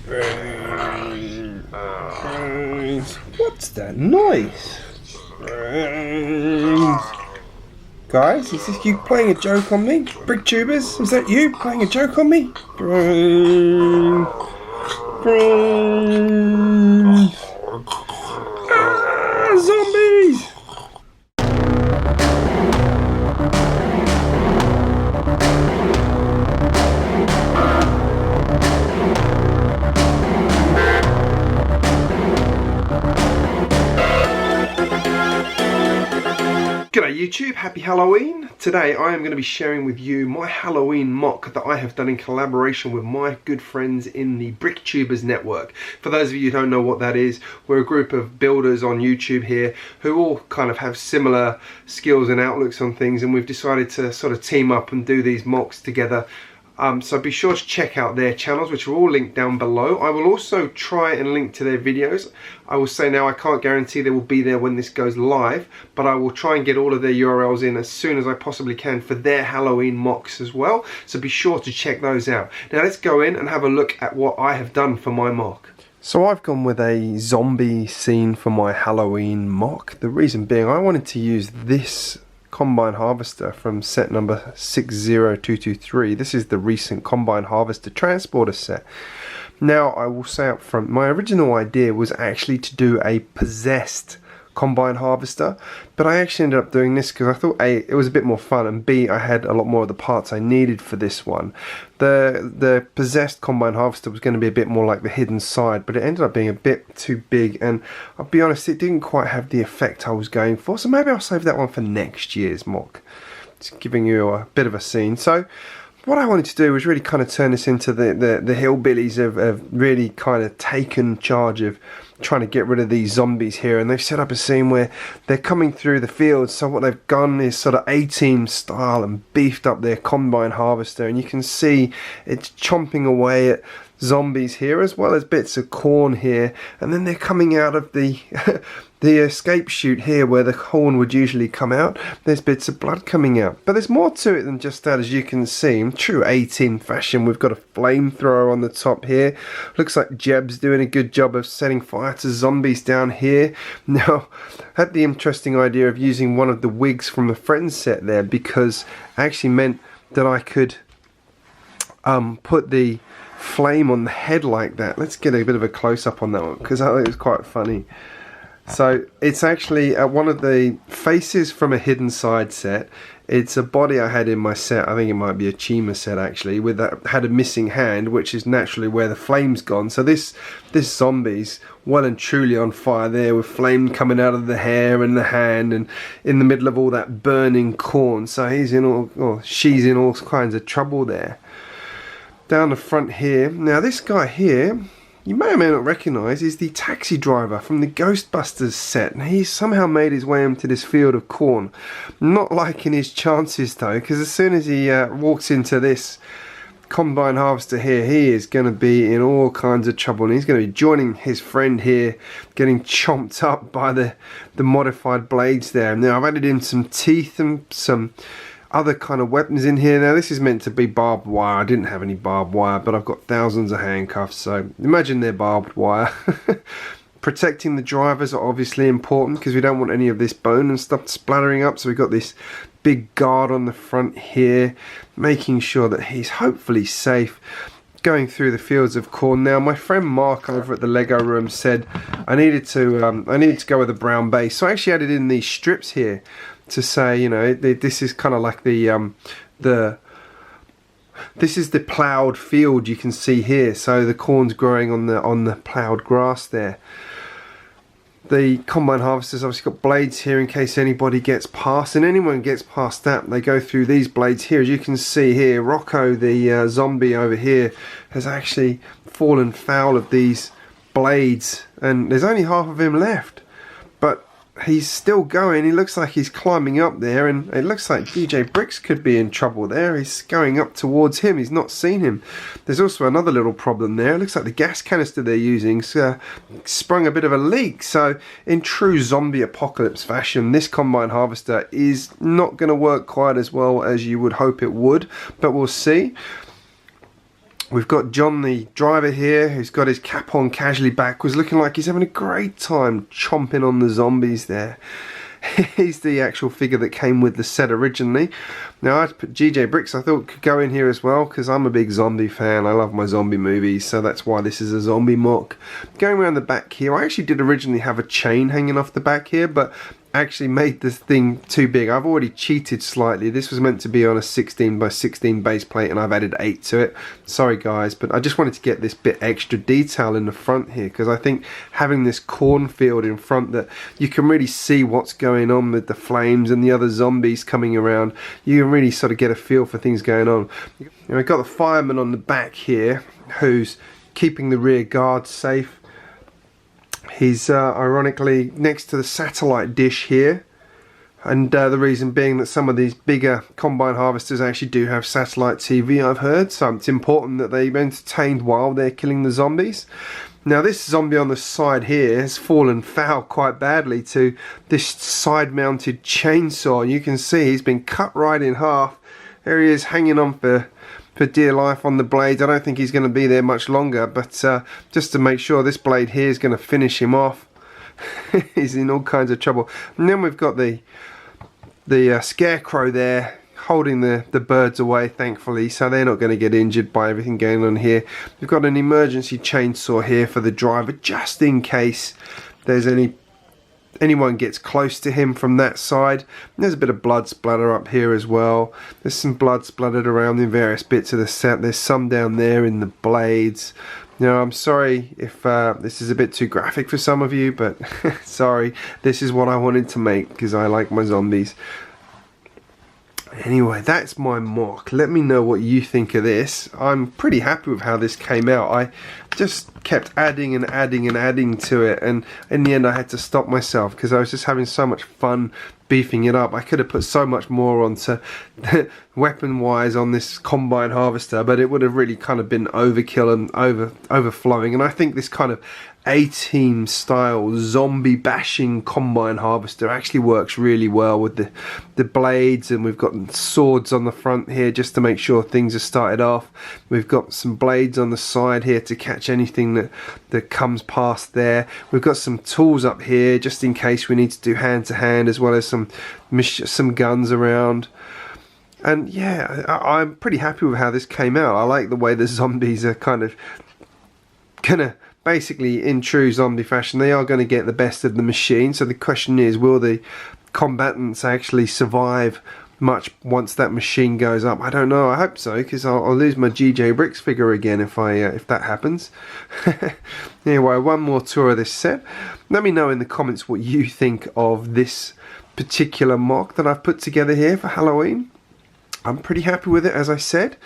What's that noise? Guys, is this you playing a joke on me? Bricktubers, is that you playing a joke on me? Zombies! G'day YouTube, happy Halloween. Today I am going to be sharing with you my Halloween mock that I have done in collaboration with my good friends in the Bricktubers network. For those of you who don't know what that is, we're a group of builders on YouTube here who all kind of have similar skills and outlooks on things, and we've decided to sort of team up and do these mocks together. So be sure to check out their channels, which are all linked down below. I will also try and link to their videos. I will say now I can't guarantee they will be there when this goes live, but I will try and get all of their URLs in as soon as I possibly can for their Halloween mocks as well. So be sure to check those out. Now let's go in and have a look at what I have done for my mock. So I've gone with a zombie scene for my Halloween mock. The reason being I wanted to use this combine harvester from set number 60223. This is the recent combine harvester transporter set. Now I will say up front, my original idea was actually to do a possessed combine harvester, but I actually ended up doing this because I thought A, it was a bit more fun, and B, I had a lot more of the parts I needed for this one. The possessed combine harvester was going to be a bit more like the hidden side, but it ended up being a bit too big, and I'll be honest, it didn't quite have the effect I was going for, so maybe I'll save that one for next year's mock. Just giving you a bit of a scene. So what I wanted to do was really kind of turn this into the hillbillies have really kind of taken charge of trying to get rid of these zombies here, and they've set up a scene where they're coming through the fields. So what they've done is sort of A-team style and beefed up their combine harvester, and you can see it's chomping away at zombies here as well as bits of corn here, and then they're coming out of the the escape chute here where the corn would usually come out. There's bits of blood coming out, but there's more to it than just that. As you can see, in true A-team fashion, we've got a flamethrower on the top here. Looks like Jeb's doing a good job of setting fire to zombies down here. Now I had the interesting idea of using one of the wigs from the Friends set there, because it actually meant that I could put the flame on the head like that. Let's get a bit of a close-up on that one because I think it was quite funny. So it's actually one of the faces from a hidden side set. It's a body I had in my set. I think it might be a Chima set actually, with that had a missing hand, which is naturally where the flame's gone. So this zombie's well and truly on fire there, with flame coming out of the hair and the hand, and in the middle of all that burning corn. So he's in all, or she's in all kinds of trouble there. Down the front here, now this guy here, you may or may not recognise, is the taxi driver from the Ghostbusters set. And he's somehow made his way into this field of corn. Not liking his chances though, because as soon as he walks into this combine harvester here, he is going to be in all kinds of trouble, and he's going to be joining his friend here, getting chomped up by the modified blades there. Now I've added in some teeth and some other kind of weapons in here. Now this is meant to be barbed wire. I didn't have any barbed wire, but I've got thousands of handcuffs, so imagine they're barbed wire. Protecting the drivers are obviously important because we don't want any of this bone and stuff splattering up, so we've got this big guard on the front here, making sure that he's hopefully safe going through the fields of corn. Now my friend Mark over at the Lego room said I needed to go with a brown base, so I actually added in these strips here to say, you know, this is kind of like this is the ploughed field you can see here. So the corn's growing on the ploughed grass there. The combine harvester's obviously got blades here in case anybody gets past, and anyone gets past that, they go through these blades here. As you can see here, Rocco, the zombie over here, has actually fallen foul of these blades, and there's only half of him left. But he's still going. He looks like he's climbing up there, and it looks like GJBricks could be in trouble there. He's going up towards him. He's not seen him. There's also another little problem there. It looks like the gas canister they're using sprung a bit of a leak. So in true zombie apocalypse fashion, this combine harvester is not going to work quite as well as you would hope it would, but we'll see. We've got John the driver here, who's got his cap on casually backwards, looking like he's having a great time chomping on the zombies there. He's the actual figure that came with the set originally. Now I'd put GJBricks, I thought could go in here as well, because I'm a big zombie fan. I love my zombie movies, so that's why this is a zombie mock. Going around the back here, I actually did originally have a chain hanging off the back here, but actually made this thing too big. I've already cheated slightly. This was meant to be on a 16 by 16 base plate and I've added 8 to it. Sorry guys, but I just wanted to get this bit extra detail in the front here, because I think having this cornfield in front that you can really see what's going on with the flames and the other zombies coming around, you can really sort of get a feel for things going on. We've got the fireman on the back here who's keeping the rear guard safe. He's ironically next to the satellite dish here, and the reason being that some of these bigger combine harvesters actually do have satellite TV, I've heard, so it's important that they're entertained while they're killing the zombies. Now this zombie on the side here has fallen foul quite badly to this side mounted chainsaw. You can see he's been cut right in half. There he is, hanging on for dear life on the blades. I don't think he's going to be there much longer, but just to make sure, this blade here is going to finish him off. He's in all kinds of trouble. And then we've got the scarecrow there holding the birds away, thankfully, so they're not going to get injured by everything going on here. We've got an emergency chainsaw here for the driver, just in case there's anyone gets close to him from that side. There's a bit of blood splatter up here as well. There's some blood splattered around in various bits of the set. There's some down there in the blades. Now I'm sorry if this is a bit too graphic for some of you, but sorry, this is what I wanted to make because I like my zombies. Anyway, that's my mock. Let me know what you think of this. I'm pretty happy with how this came out. I just kept adding and adding and adding to it, and in the end I had to stop myself because I was just having so much fun beefing it up. I could have put so much more onto weapon wise on this combine harvester, but it would have really kind of been overkill and overflowing. And I think this kind of A-team style zombie bashing combine harvester actually works really well with the blades, and we've got swords on the front here just to make sure things are started off. We've got some blades on the side here to catch anything that comes past there. We've got some tools up here just in case we need to do hand to hand, as well as some guns around. And yeah, I'm pretty happy with how this came out. I like the way the zombies are kind of gonna, basically in true zombie fashion, they are going to get the best of the machine. So the question is, will the combatants actually survive much once that machine goes up? I don't know. I hope so, because I'll lose my GJBricks figure again if that happens. Anyway, one more tour of this set. Let me know in the comments what you think of this particular mock that I've put together here for Halloween. I'm pretty happy with it, as I said.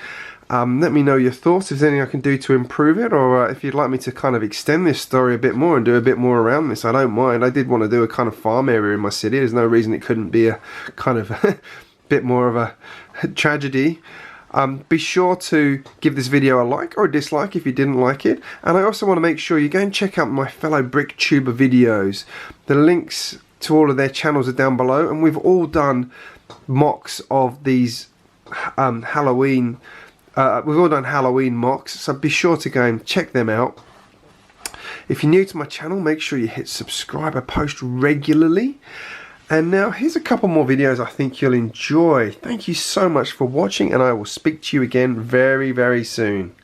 Let me know your thoughts, if there's anything I can do to improve it, or if you'd like me to kind of extend this story a bit more and do a bit more around this. I don't mind. I did want to do a kind of farm area in my city. There's no reason it couldn't be a kind of bit more of a tragedy. Be sure to give this video a like or a dislike if you didn't like it, and I also want to make sure you go and check out my fellow Bricktuber videos. The links to all of their channels are down below, and we've all done mocks of these Halloween. We've all done Halloween mocks, so be sure to go and check them out. If you're new to my channel, make sure you hit subscribe. I post regularly. And now here's a couple more videos I think you'll enjoy. Thank you so much for watching, and I will speak to you again very, very soon.